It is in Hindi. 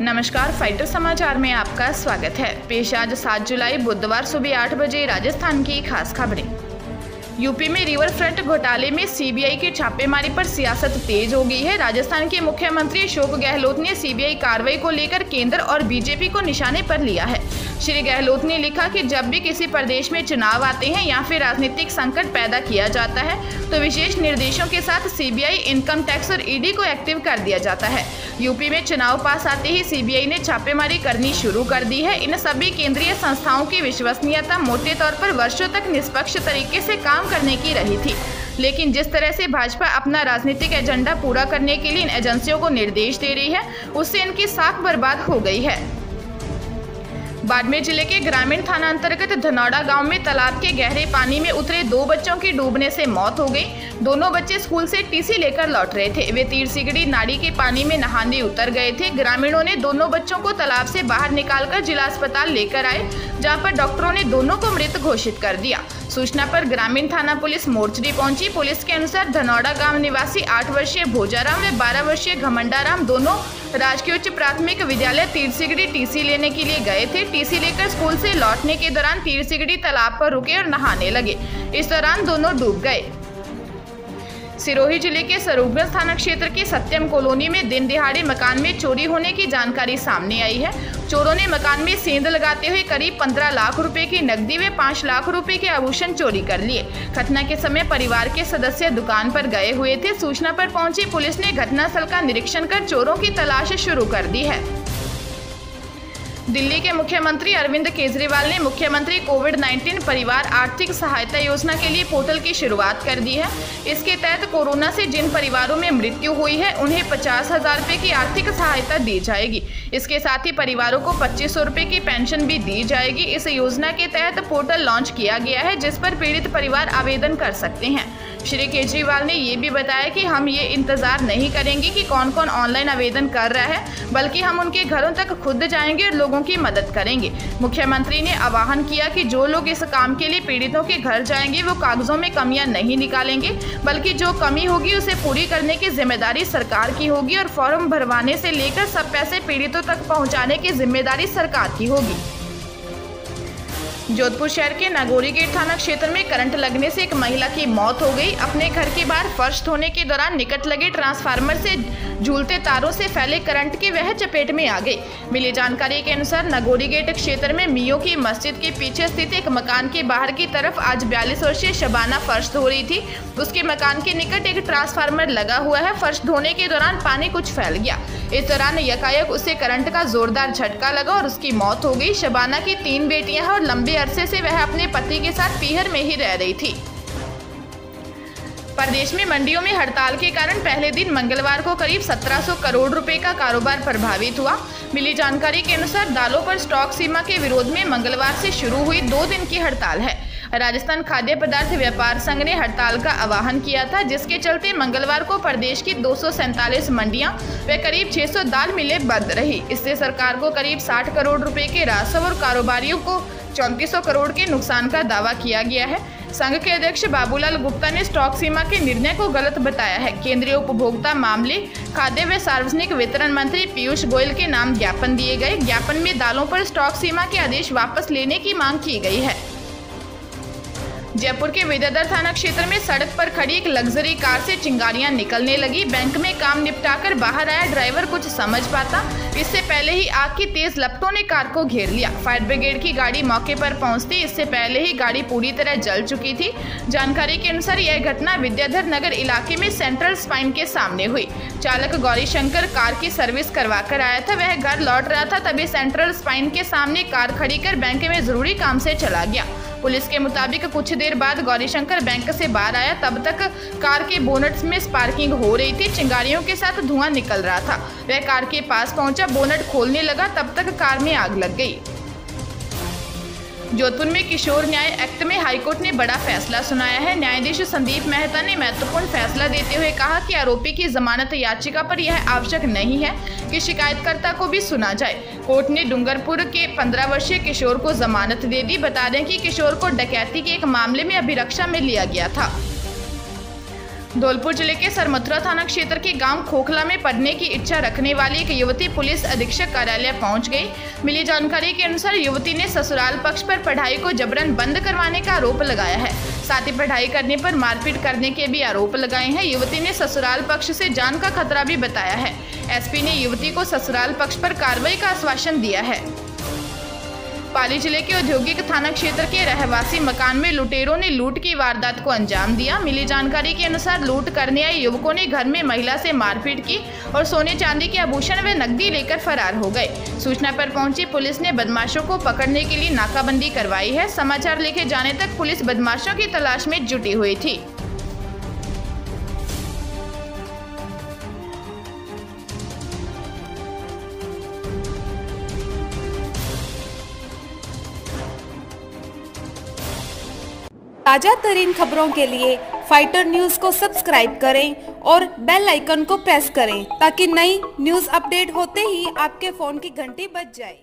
नमस्कार, फाइटर समाचार में आपका स्वागत है। पेश आज 7 जुलाई बुधवार सुबह 8 बजे राजस्थान की खास खबरें। यूपी में रिवर फ्रंट घोटाले में सीबीआई की छापेमारी पर सियासत तेज हो गई है। राजस्थान के मुख्यमंत्री अशोक गहलोत ने सीबीआई कार्रवाई को लेकर केंद्र और बीजेपी को निशाने पर लिया है। श्री गहलोत ने लिखा कि जब भी किसी प्रदेश में चुनाव आते हैं या फिर राजनीतिक संकट पैदा किया जाता है तो विशेष निर्देशों के साथ सीबीआई, इनकम टैक्स और ईडी को एक्टिव कर दिया जाता है। यूपी में चुनाव पास आते ही सीबीआई ने छापेमारी करनी शुरू कर दी है। इन सभी केंद्रीय संस्थाओं की विश्वसनीयता मोटे तौर पर वर्षों तक निष्पक्ष तरीके से काम करने की रही थी, लेकिन जिस तरह से भाजपा अपना राजनीतिक एजेंडा पूरा करने के लिए इन एजेंसियों को निर्देश दे रही है, उससे इनकी साख बर्बाद हो गई है। बाड़मेर जिले के ग्रामीण थाना अंतर्गत धनौड़ा गांव में तालाब के गहरे पानी में उतरे 2 बच्चों की डूबने से मौत हो गई। दोनों बच्चे स्कूल से टीसी लेकर लौट रहे थे। वे तीरसिगड़ी नाड़ी के पानी में नहाने उतर गए थे। ग्रामीणों ने दोनों बच्चों को तालाब से बाहर निकालकर जिला अस्पताल लेकर आए, जहां पर डॉक्टरों ने दोनों को मृत घोषित कर दिया। सूचना पर ग्रामीण थाना पुलिस मोर्चरी पहुंची। पुलिस के अनुसार धनौड़ा गांव निवासी 8 वर्षीय भोजाराम व 12 वर्षीय घमंडाराम दोनों राजकीय उच्च प्राथमिक विद्यालय तीरसिगड़ी टीसी लेने के लिए गए थे। टीसी लेकर स्कूल से लौटने के दौरान तीरसिगड़ी तालाब पर रुके और नहाने लगे। इस दौरान दोनों डूब गए। सिरोही जिले के सरूपगंज थाना क्षेत्र के सत्यम कॉलोनी में दिन दिहाड़े मकान में चोरी होने की जानकारी सामने आई है। चोरों ने मकान में सेंध लगाते हुए करीब 15 लाख रुपए की नकदी व 5 लाख रुपए के आभूषण चोरी कर लिए। घटना के समय परिवार के सदस्य दुकान पर गए हुए थे। सूचना पर पहुंची पुलिस ने घटनास्थल का निरीक्षण कर चोरों की तलाश शुरू कर दी है। दिल्ली के मुख्यमंत्री अरविंद केजरीवाल ने मुख्यमंत्री कोविड-19 परिवार आर्थिक सहायता योजना के लिए पोर्टल की शुरुआत कर दी है। इसके तहत कोरोना से जिन परिवारों में मृत्यु हुई है उन्हें 50,000 रुपए की आर्थिक सहायता दी जाएगी। इसके साथ ही परिवारों को 2500 रुपए की पेंशन भी दी जाएगी। इस योजना के तहत पोर्टल लॉन्च किया गया है, जिस पर पीड़ित परिवार आवेदन कर सकते हैं। श्री केजरीवाल ने ये भी बताया कि हम ये इंतजार नहीं करेंगे कि कौन कौन ऑनलाइन आवेदन कर रहा है, बल्कि हम उनके घरों तक खुद जाएंगे और लोगों की मदद करेंगे। मुख्यमंत्री ने आह्वान किया कि जो लोग इस काम के लिए पीड़ितों के घर जाएंगे वो कागजों में कमियां नहीं निकालेंगे, बल्कि जो कमी होगी उसे पूरी करने की जिम्मेदारी सरकार की होगी और फॉर्म भरवाने से लेकर सब पैसे पीड़ितों तक पहुँचाने की जिम्मेदारी सरकार की होगी। जोधपुर शहर के नागौरी गेट थाना क्षेत्र में करंट लगने से एक महिला की मौत हो गई। अपने घर के बाहर फर्श धोने के दौरान निकट लगे ट्रांसफार्मर से झूलते तारों से फैले करंट की वह चपेट में आ गई। मिली जानकारी के अनुसार नागौरी गेट क्षेत्र में मियों की मस्जिद के पीछे स्थित एक मकान के बाहर की तरफ आज 42 वर्षीय शबाना फर्श धो रही थी। उसके मकान के निकट एक ट्रांसफार्मर लगा हुआ है। फर्श धोने के दौरान पानी कुछ फैल गया। इस दौरान यकायक उसे करंट का जोरदार झटका लगा और उसकी मौत हो गई। शबाना की 3 बेटियां हैं और लंबे अरसे से वह अपने पति के साथ पीहर में ही रह रही थी। प्रदेश में मंडियों में हड़ताल के कारण पहले दिन मंगलवार को करीब 1700 करोड़ रुपए का कारोबार प्रभावित हुआ। मिली जानकारी के अनुसार दालों पर स्टॉक सीमा के विरोध में मंगलवार से शुरू हुई 2 दिन की हड़ताल है। राजस्थान खाद्य पदार्थ व्यापार संघ ने हड़ताल का आह्वान किया था, जिसके चलते मंगलवार को प्रदेश की 247 मंडियां व करीब 600 दाल मिलें बंद रही। इससे सरकार को करीब 60 करोड़ रुपए के राजस्व और कारोबारियों को 3400 करोड़ के नुकसान का दावा किया गया है। संघ के अध्यक्ष बाबूलाल गुप्ता ने स्टॉक सीमा के निर्णय को गलत बताया है। केंद्रीय उपभोक्ता मामले, खाद्य व सार्वजनिक वितरण मंत्री पीयूष गोयल के नाम ज्ञापन दिए गए। ज्ञापन में दालों पर स्टॉक सीमा के आदेश वापस लेने की मांग की गई है। जयपुर के विद्याधर थाना क्षेत्र में सड़क पर खड़ी एक लग्जरी कार से चिंगारियां निकलने लगी। बैंक में काम निपटाकर बाहर आया ड्राइवर कुछ समझ पाता, इससे पहले ही आग की तेज लपटों ने कार को घेर लिया। फायर ब्रिगेड की गाड़ी मौके पर पहुंचती इससे पहले ही गाड़ी पूरी तरह जल चुकी थी। जानकारी के अनुसार यह घटना विद्याधर नगर इलाके में सेंट्रल स्पाइन के सामने हुई। चालक गौरीशंकर कार की सर्विस करवा कर आया था। वह घर लौट रहा था, तभी सेंट्रल स्पाइन के सामने कार खड़ी कर बैंक में जरूरी काम से चला गया। पुलिस के मुताबिक कुछ देर बाद गौरीशंकर बैंक से बाहर आया। तब तक कार के बोनट में स्पार्किंग हो रही थी। चिंगारियों के साथ धुआं निकल रहा था। वह कार के पास पहुंचा, बोनट खोलने लगा, तब तक कार में आग लग गई। जोधपुर में किशोर न्याय एक्ट में हाईकोर्ट ने बड़ा फैसला सुनाया है। न्यायाधीश संदीप मेहता ने महत्वपूर्ण फैसला देते हुए कहा कि आरोपी की जमानत याचिका पर यह आवश्यक नहीं है कि शिकायतकर्ता को भी सुना जाए। कोर्ट ने डूंगरपुर के 15 वर्षीय किशोर को जमानत दे दी। बता दें कि किशोर को डकैती के एक मामले में अभिरक्षा में लिया गया था। धौलपुर जिले के सरमथुरा थाना क्षेत्र के गांव खोखला में पढ़ने की इच्छा रखने वाली एक युवती पुलिस अधीक्षक कार्यालय पहुंच गई। मिली जानकारी के अनुसार युवती ने ससुराल पक्ष पर पढ़ाई को जबरन बंद करवाने का आरोप लगाया है। साथ ही पढ़ाई करने पर मारपीट करने के भी आरोप लगाए हैं। युवती ने ससुराल पक्ष से जान का खतरा भी बताया है। एसपी ने युवती को ससुराल पक्ष पर कार्रवाई का आश्वासन दिया है। पाली जिले के औद्योगिक थाना क्षेत्र के रहवासी मकान में लुटेरों ने लूट की वारदात को अंजाम दिया। मिली जानकारी के अनुसार लूट करने आए युवकों ने घर में महिला से मारपीट की और सोने चांदी के आभूषण व नकदी लेकर फरार हो गए। सूचना पर पहुंची पुलिस ने बदमाशों को पकड़ने के लिए नाकाबंदी करवाई है। समाचार लिखे जाने तक पुलिस बदमाशों की तलाश में जुटी हुई थी। ताजा तरीन खबरों के लिए फाइटर न्यूज को सब्सक्राइब करें और बेल आइकन को प्रेस करें ताकि नई न्यूज अपडेट होते ही आपके फोन की घंटी बज जाए।